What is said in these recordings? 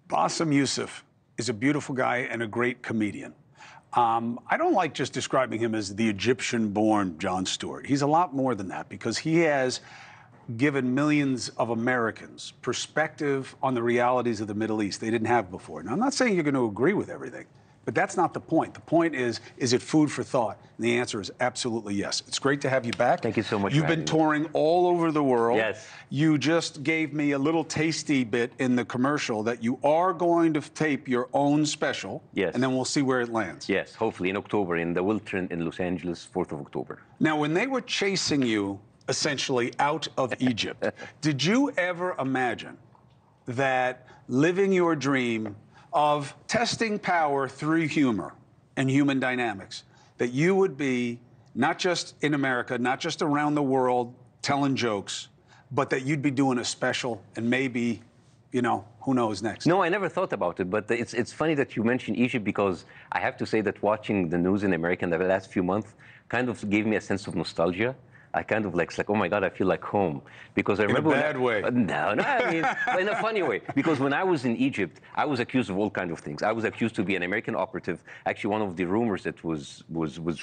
Bassem Youssef is a beautiful guy and a great comedian. I don't like just describing him as the Egyptian-born Jon Stewart. He's a lot more than that because he has given millions of Americans perspective on the realities of the Middle East they didn't have before. Now, I'm not saying you're going to agree with everything, but that's not the point. The point is it food for thought? And the answer is absolutely yes. It's great to have you back. Thank you so much. You've been touring all over the world. Yes. You just gave me a little tasty bit in the commercial that you are going to tape your own special. Yes. And then we'll see where it lands. Yes, hopefully in October in the Wiltern in Los Angeles, 4th of October. Now, when they were chasing you essentially out of Egypt, did you ever imagine that living your dream of testing power through humor and human dynamics, that you would be not just in America, not just around the world telling jokes, but that you'd be doing a special and maybe, you know, who knows next? No, I never thought about it, but it's funny that you mentioned Egypt because I have to say that watching the news in America in the last few months kind of gave me a sense of nostalgia. I kind of like, it's like, oh my God, I feel like home. Because I remember... In a bad way. No, I mean, in a funny way. Because when I was in Egypt, I was accused of all kinds of things. I was accused to be an American operative. Actually, one of the rumors that was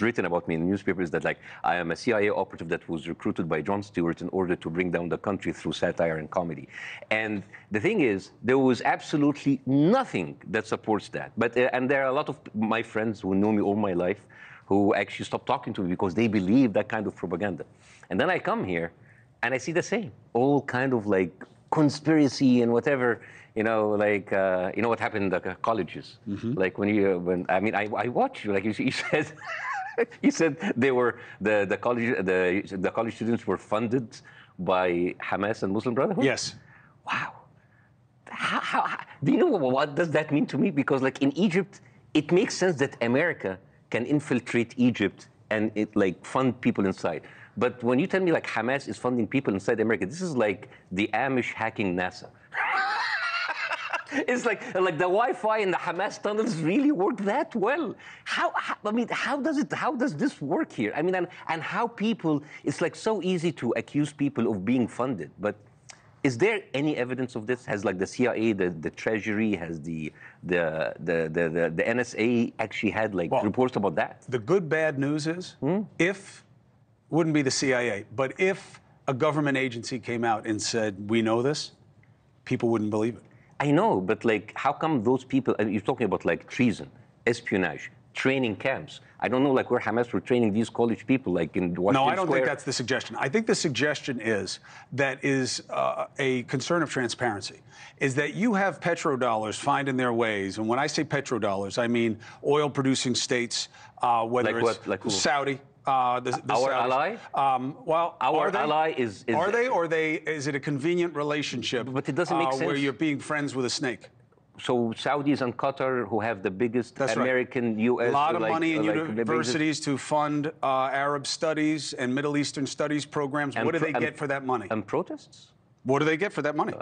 written about me in the newspaper is that, like, I am a CIA operative that was recruited by Jon Stewart in order to bring down the country through satire and comedy. And the thing is, there was absolutely nothing that supports that. But, and there are a lot of my friends who know me all my life who actually stopped talking to me because they believe that kind of propaganda. And then I come here and I see the same, all kind of like conspiracy and whatever, you know, like, you know what happened in the colleges? Mm-hmm. Like I watch you, like you said, you said they were, the college students were funded by Hamas and Muslim Brotherhood? Yes. Wow. How, do you know what does that mean to me? Because like in Egypt, it makes sense that America can infiltrate Egypt and it like fund people inside. But when you tell me like Hamas is funding people inside America, this is like the Amish hacking NASA. It's like the Wi-Fi in the Hamas tunnels really work that well. I mean, how does this work here? I mean, and how people, it's like so easy to accuse people of being funded, but is there any evidence of this? Has like the CIA, the Treasury, has the NSA actually had like reports about that? The good bad news is, wouldn't be the CIA, but if a government agency came out and said, we know this, people wouldn't believe it. I know, but like, how come those people, you're talking about like treason, espionage, training camps. I don't know, like where Hamas were training these college people, like in Washington No, I don't Square. think that's the suggestion. I think the suggestion is that is a concern of transparency, is that you have petrodollars finding their ways. And when I say petrodollars, I mean oil-producing states, whether like it's what? Like who? Saudi. Our ally? Well, our ally is... Are they, or is it a convenient relationship? But it doesn't make sense. Where you're being friends with a snake. So Saudis and Qatar, who have the biggest American, U.S. A lot of money in universities to fund Arab studies and Middle Eastern studies programs. What do they get for that money? And protests? What do they get for that money?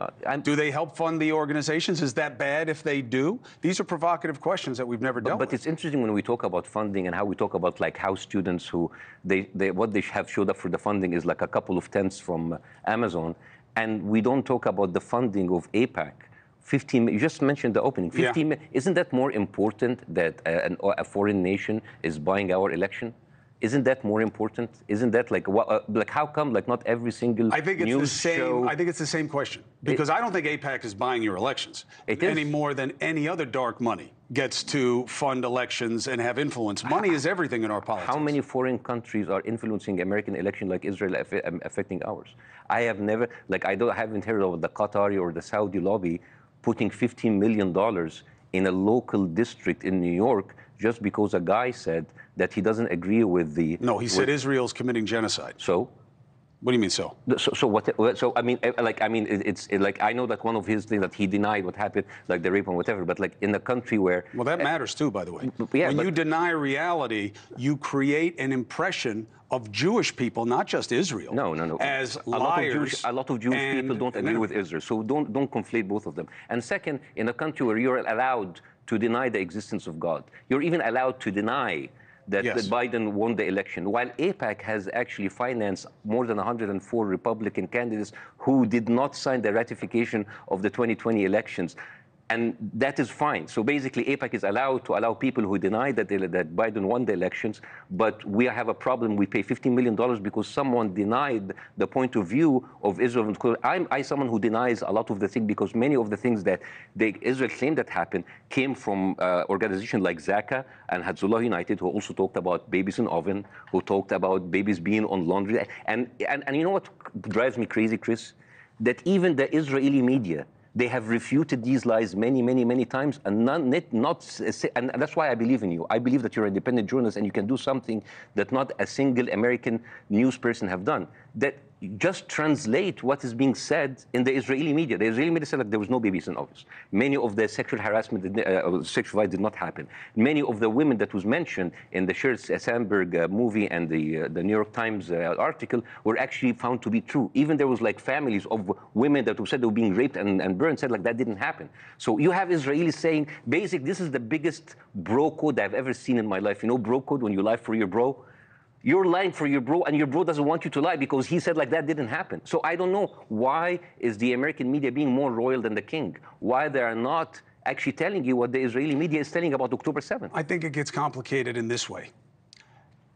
Do they help fund the organizations? Is that bad if they do? These are provocative questions that we've never dealt with. But it's interesting when we talk about funding and how we talk about like how students who, what they have showed up for the funding is like a couple of tents from Amazon. And we don't talk about the funding of AIPAC. 15, you just mentioned the opening. 15, isn't that more important that a foreign nation is buying our election? Isn't that more important? Isn't that like like how come like not every single I think it's news the same. show? I think it's the same question because I don't think AIPAC is buying your elections any more than any other dark money gets to fund elections and have influence. Money is everything in our politics. How many foreign countries are influencing American election like Israel affecting ours? I have never I haven't heard of the Qatari or the Saudi lobby putting $15 million in a local district in New York just because a guy said that he doesn't agree with the... No, he said Israel's committing genocide. So? What do you mean so? So what? So I mean, it's like I know that one of his things that he denied what happened, like the rape and whatever. But like in a country where... Well, that matters too, by the way. When you deny reality, you create an impression of Jewish people, not just Israel. No. As liars. A lot of Jewish people don't agree with Israel. So don't conflate both of them. And second, in a country where you're allowed to deny the existence of God, you're even allowed to deny that Biden won the election, while AIPAC has actually financed more than 104 Republican candidates who did not sign the ratification of the 2020 elections. And that is fine. So basically, AIPAC is allowed to allow people who deny that Biden won the elections, but we have a problem. We pay $15 million because someone denied the point of view of Israel. I'm someone who denies a lot of the things, because many of the things that Israel claimed that happened came from organizations like Zaka and Hezbollah United, who also talked about babies in oven, who talked about babies being on laundry. And you know what drives me crazy, Chris? That even the Israeli media, they have refuted these lies many times, and and that's why I believe in you. I believe that you're an independent journalist and you can do something that not a single American news person have done. That just translate what is being said in the Israeli media. The Israeli media said that there was no babies in office. Many of the sexual harassment, sexual violence did not happen. Many of the women that was mentioned in the Sheryl Sandberg movie and the New York Times article were actually found to be true. Even there was like families of women that said they were being raped and burned, said like that didn't happen. So you have Israelis saying, this is the biggest bro code I've ever seen in my life. You know bro code, when you lie for your bro? You're lying for your bro, and your bro doesn't want you to lie because he said like that didn't happen. So I don't know, why is the American media being more royal than the king? Why they are not actually telling you what the Israeli media is telling about October 7th? I think it gets complicated in this way.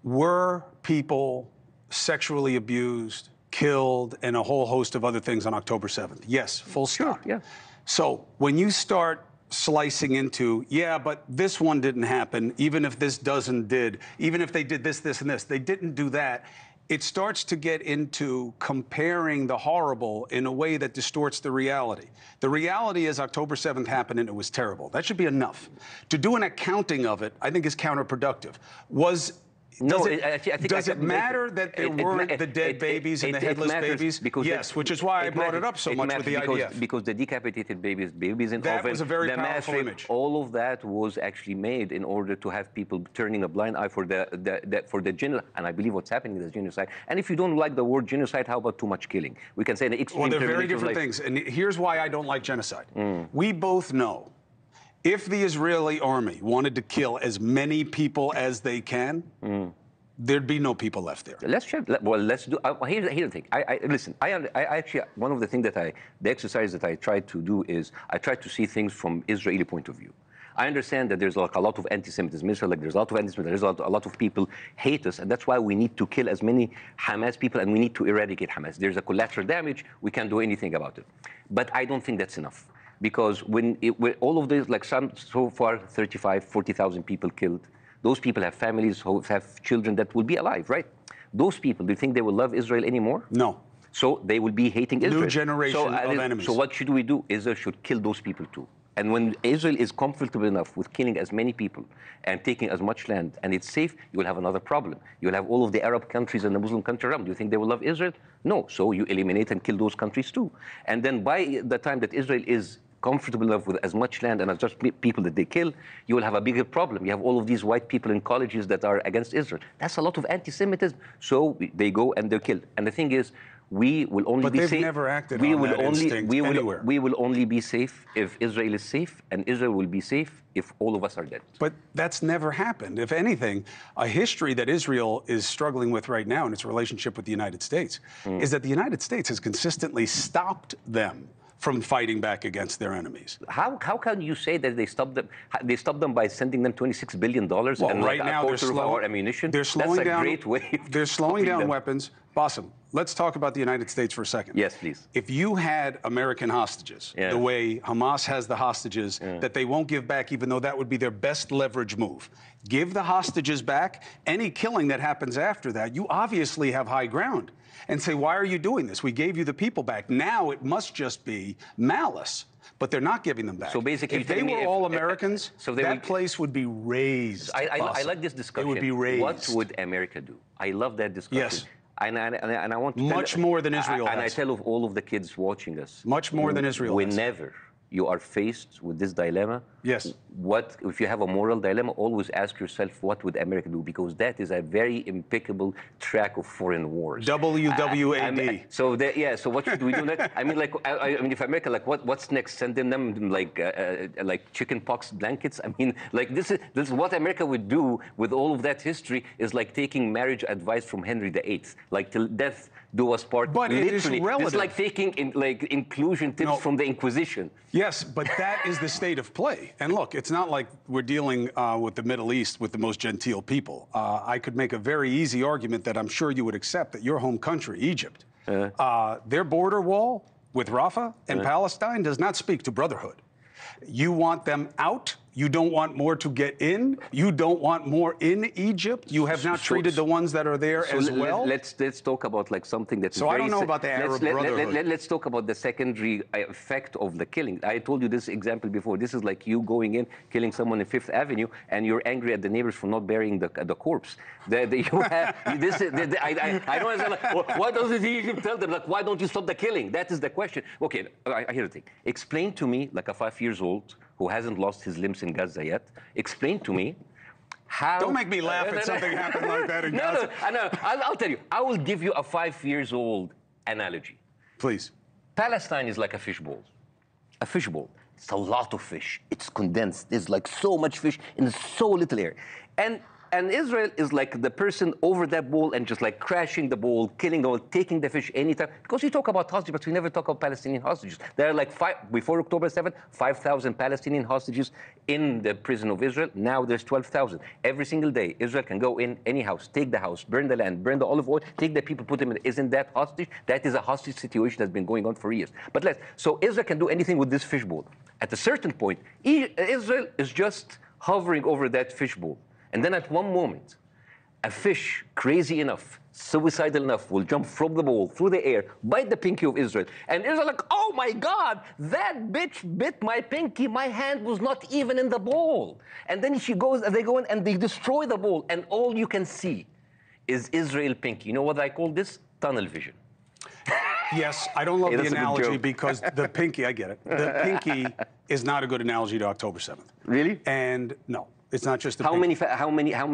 Were people sexually abused, killed, and a whole host of other things on October 7th? Yes, full stop. Sure, yeah. So when you start slicing into, yeah, but this one didn't happen, even if this doesn't did, even if they did this, this, and this, they didn't do that, it starts to get into comparing the horrible in a way that distorts the reality. The reality is October 7th happened and it was terrible. That should be enough. To do an accounting of it, I think, is counterproductive. Does it matter that there weren't the dead babies and the headless babies? Yes, which is why I brought it up so much with the IDF. Because the decapitated babies in that oven, was a very the powerful image. All of that was actually made in order to have people turning a blind eye for the genocide. And I believe what's happening is genocide. And if you don't like the word genocide, how about too much killing? We can say the extreme. Well, they're very different things. And here's why I don't like genocide. We both know, if the Israeli army wanted to kill as many people as they can, there'd be no people left there. Let's do. Here's the thing. Listen. I actually, one of the things that the exercise that I try to do is I try to see things from Israeli point of view. I understand that there's like a lot of anti-Semitism. Like there's a lot of anti-Semitism. There's a lot of people hate us, and that's why we need to kill as many Hamas people, and we need to eradicate Hamas. There's a collateral damage. We can't do anything about it. But I don't think that's enough. Because when all of this, like so far, 35, 40,000 people killed, those people have families, who have children that will be alive, right? Those people, do you think they will love Israel anymore? No. So they will be hating Israel. New generation of enemies. So what should we do? Israel should kill those people too. And when Israel is comfortable enough with killing as many people and taking as much land, and it's safe, you will have another problem. You will have all of the Arab countries and the Muslim countries around. Do you think they will love Israel? No. So you eliminate and kill those countries too. And then by the time that Israel is comfortable enough with as much land and as just people that they kill, you will have a bigger problem. You have all of these white people in colleges that are against Israel. That's a lot of anti-Semitism. So they go and they're killed. And the thing is, we will only be safe. But they've never acted on that instinct anywhere. We will only be safe if Israel is safe, and Israel will be safe if all of us are dead. But that's never happened. If anything, a history that Israel is struggling with right now in its relationship with the United States is that the United States has consistently stopped them from fighting back against their enemies. How can you say that they stopped them? They stopped them by sending them $26 billion and right now a quarter of our ammunition? They're slowing down. That's a great way. They're slowing down weapons. Bassem, let's talk about the United States for a second. Yes, please. If you had American hostages, the way Hamas has the hostages, that they won't give back, even though that would be their best leverage move. Give the hostages back. Any killing that happens after that, you obviously have high ground. And say, why are you doing this? We gave you the people back. Now it must just be malice. But they're not giving them back. So basically, if they were all Americans, that place would be razed. I like this discussion. It would be razed. What would America do? I love that discussion. Yes. And I want to much more than Israel has. And I tell of all of the kids watching us. Much more than Israel has. Whenever you are faced with this dilemma, yes. If you have a moral dilemma, always ask yourself, what would America do? Because that is a very impeccable track of foreign wars. WWAD. So what should we do next? I mean, if America, what's next? Sending them like chicken pox blankets? I mean, this is what America would do with all of that history, is like taking marriage advice from Henry VIII. Like till death was part, But it is literally. relative. It's like taking inclusion tips from the Inquisition. Yes, but that is the state of play. And look, it's not like we're dealing with the Middle East with the most genteel people. I could make a very easy argument that I'm sure you would accept that your home country, Egypt, their border wall with Rafah and Palestine does not speak to brotherhood. You want them out. You don't want more to get in. You don't want more in Egypt. You have not treated the ones that are there as well. Let's talk about like something that. So I don't know about the Arab Brotherhood. Let's talk about the secondary effect of the killing. I told you this example before. This is like you going in, killing someone in Fifth Avenue, and you're angry at the neighbors for not burying the corpse. I don't understand. Like, why doesn't Egypt tell them? Like, why don't you stop the killing? That is the question. Okay, I hear the thing. Explain to me, like a 5-year-old who hasn't lost his limbs in Gaza yet, explain to me how... Don't make me laugh at something happened like that in Gaza. No, I'll tell you. I will give you a 5-year-old analogy. Please. Palestine is like a fishbowl. A fishbowl. It's a lot of fish. It's condensed. There's like so much fish in so little air. And Israel is like the person over that bowl and just like crashing the bowl, killing the bowl, taking the fish anytime. Because we talk about hostages, but we never talk about Palestinian hostages. There are like before October 7, 5,000 Palestinian hostages in the prison of Israel. Now there's 12,000. Every single day, Israel can go in any house, take the house, burn the land, burn the olive oil, take the people, put them in. Isn't that hostage? That is a hostage situation that's been going on for years. But so Israel can do anything with this fishbowl. At a certain point, Israel is just hovering over that fishbowl. And then at one moment, a fish crazy enough, suicidal enough, will jump from the bowl through the air, bite the pinky of Israel. And Israel like, oh my God, that bitch bit my pinky. My hand was not even in the bowl. And then they go in and they destroy the bowl. And all you can see is Israel pinky. You know what I call this? Tunnel vision. Yes, I don't love the analogy because the pinky, I get it. The pinky is not a good analogy to October 7th. Really? And no. It's not just how many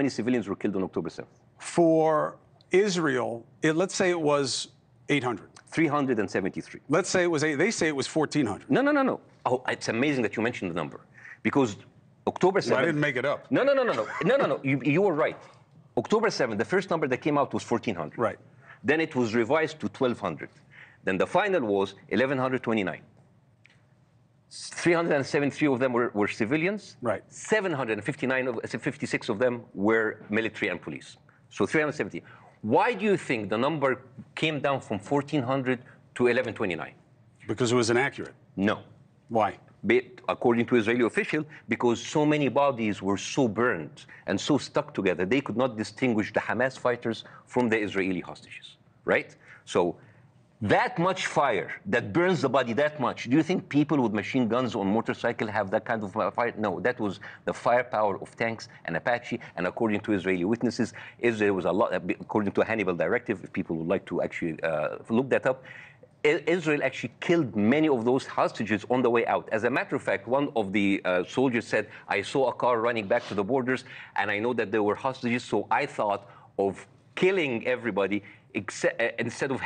civilians were killed on October 7th? For Israel, let's say it was 800. 373. Let's say it was they say it was 1,400. No. Oh, it's amazing that you mentioned the number because October 7th. Well, I didn't make it up. No. You were right. October 7th, the first number that came out was 1,400. Right. Then it was revised to 1,200. Then the final was 1,129. 373 of them were civilians. Right. 56 of them were military and police. So 370. Why do you think the number came down from 1,400 to 1,129? Because it was inaccurate. No. Why? According to Israeli official, because so many bodies were so burned and so stuck together, they could not distinguish the Hamas fighters from the Israeli hostages, right? So that much fire that burns the body that much, do you think people with machine guns on motorcycle have that kind of fire? No, that was the firepower of tanks and Apache. And according to Israeli witnesses, Israel was a lot, according to a Hannibal directive, if people would like to actually look that up, Israel actually killed many of those hostages on the way out. As a matter of fact, one of the soldiers said, I saw a car running back to the borders, and I know that there were hostages, so I thought of killing everybody instead of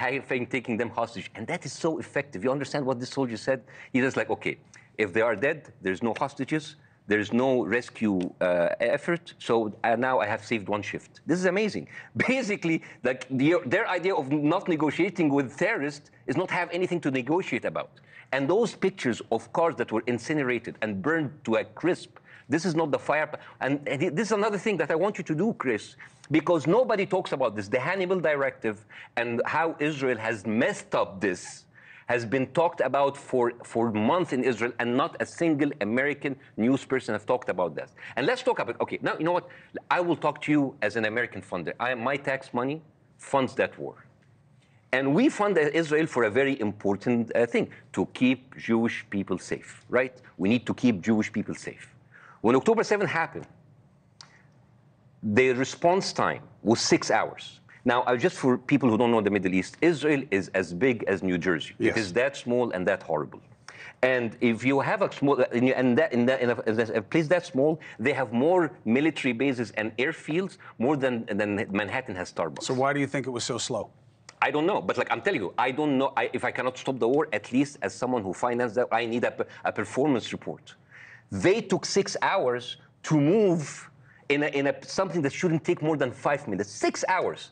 taking them hostage. And that is so effective. You understand what this soldier said? He was like, okay, if they are dead, there's no hostages, there's no rescue effort, so now I have saved one shift. This is amazing. Basically, like their idea of not negotiating with terrorists is not have anything to negotiate about. And those pictures of cars that were incinerated and burned to a crisp, this is not the fire. And this is another thing that I want you to do, Chris, because nobody talks about this. The Hannibal Directive and how Israel has messed up this has been talked about for months in Israel, and not a single American news person has talked about that. And let's talk about, okay, now, you know what? I will talk to you as an American funder. My tax money funds that war. And we fund Israel for a very important thing, to keep Jewish people safe, right? We need to keep Jewish people safe. When October 7th happened, the response time was 6 hours. Now, just for people who don't know the Middle East, Israel is as big as New Jersey. Yes. It is that small and that horrible. And if you have a small, in a place that small, they have more military bases and airfields more than Manhattan has Starbucks. So why do you think it was so slow? I don't know, but like I'm telling you, I don't know. If I cannot stop the war, at least as someone who financed that, I need a performance report. They took 6 hours to move in something that shouldn't take more than 5 minutes. 6 hours.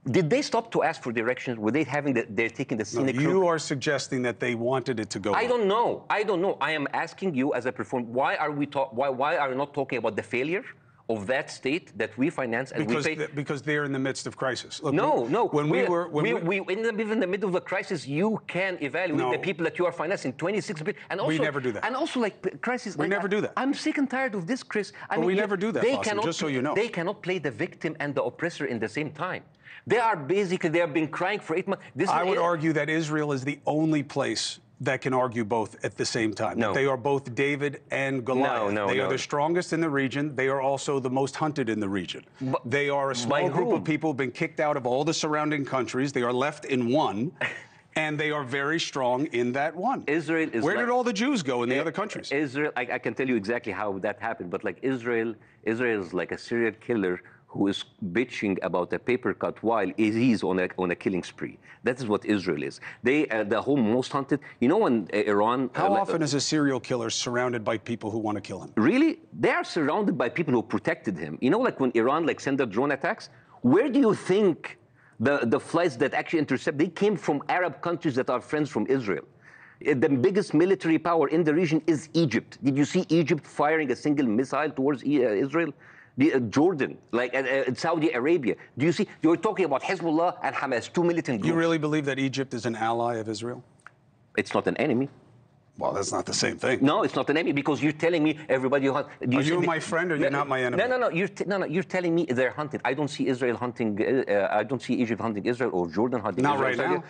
Did they stop to ask for directions? Were they having they're taking the scenic route? You are suggesting that they wanted it to go on. I don't know. I don't know. I am asking you as a performer, why are we why are we not talking about the failure of that state that we finance and we pay? Because they're in the midst of crisis. Look, No. When we were in the middle of the crisis, you can evaluate the people that you are financing. 26 billion, and also we never do that. And also, like crisis, we never do that. I'm sick and tired of this, Chris. We never do that, Bassem, just so you know. They cannot play the victim and the oppressor in the same time. They have been crying for 8 months. I would argue that Israel is the only place that can argue both at the same time. No. They are both David and Goliath. They are the strongest in the region. They are also the most hunted in the region. They are a small group of people been kicked out of all the surrounding countries. They are left in one, and they are very strong in that one. Israel is Where did all the Jews go in the other countries? Israel, I can tell you exactly how that happened, but like Israel is like a serial killer who is bitching about a paper cut while he's on a killing spree. That is what Israel is. They, the whole most hunted. You know, when Iran. How often is a serial killer surrounded by people who want to kill him? Really, they are surrounded by people who protected him. You know, like when Iran sent the drone attacks. Where do you think the flights that actually intercept? They came from Arab countries that are friends from Israel. The biggest military power in the region is Egypt. Did you see Egypt firing a single missile towards Israel? Jordan, Saudi Arabia. Do you see? You're talking about Hezbollah and Hamas, two militant groups. You really believe that Egypt is an ally of Israel? It's not an enemy. Well, that's not the same thing. No, it's not an enemy because you're telling me everybody you hunt. Are you my friend or you're not my enemy? No. You're telling me they're hunted. I don't see Israel hunting. I don't see Egypt hunting Israel or Jordan hunting not Israel. Not right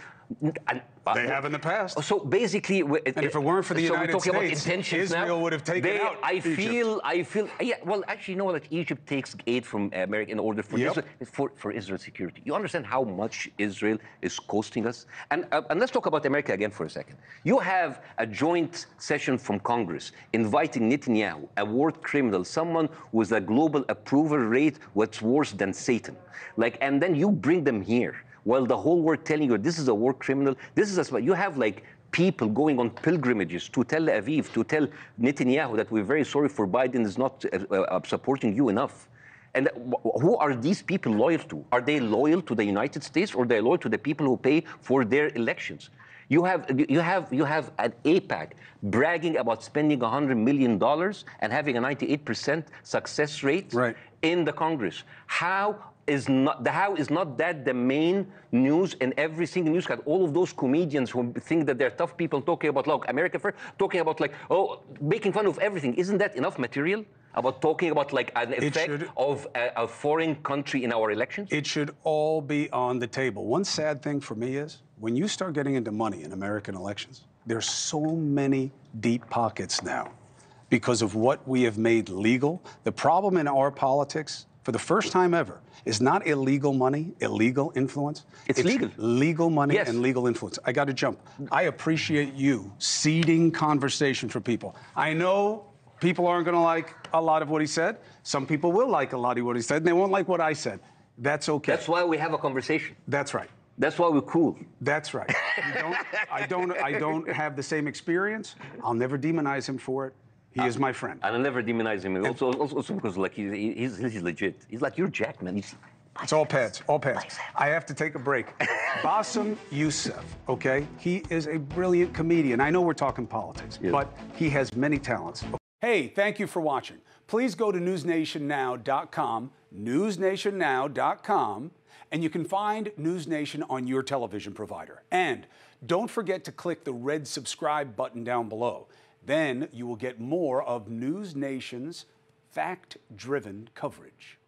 now. They have in the past. So basically, and if it weren't for the United States, Israel would have taken out Egypt. I feel. Yeah. Well, actually, you know that Egypt takes aid from America in order for Israel's security. You understand how much Israel is costing us? And let's talk about America again for a second. You have a joint session from Congress inviting Netanyahu, a war criminal, someone with a global approval rate what's worse than Satan. And then you bring them here. While the whole world telling you this is a war criminal, this is you have people going on pilgrimages to Tel Aviv to tell Netanyahu that we're very sorry for Biden is not supporting you enough. And who are these people loyal to? Are they loyal to the United States or are they loyal to the people who pay for their elections? You have an AIPAC bragging about spending $100 million and having a 98% success rate in the Congress. How is not that the main news in every single newscast? All of those comedians who think that they're tough people talking about, look, America first, talking about making fun of everything. Isn't that enough material about talking about an effect of a foreign country in our elections? It should all be on the table. One sad thing for me is when you start getting into money in American elections, there's so many deep pockets now because of what we have made legal. The problem in our politics, for the first time ever, is not illegal money, illegal influence. It's legal. Legal money and legal influence. I got to jump. I appreciate you seeding conversation for people. I know people aren't going to like a lot of what he said. Some people will like a lot of what he said, and they won't like what I said. That's okay. That's why we have a conversation. That's right. That's why we're cool. That's right. I don't have the same experience. I'll never demonize him for it. He is my friend. And I'll never demonize him. Also because he's legit. He's like, you're Jack, man. It's all pads, all pads. I have to take a break. Bassem Youssef, okay? He is a brilliant comedian. I know we're talking politics, but he has many talents. Hey, thank you for watching. Please go to newsnationnow.com, newsnationnow.com, and you can find NewsNation on your television provider. And don't forget to click the red subscribe button down below. Then you will get more of NewsNation's fact-driven coverage.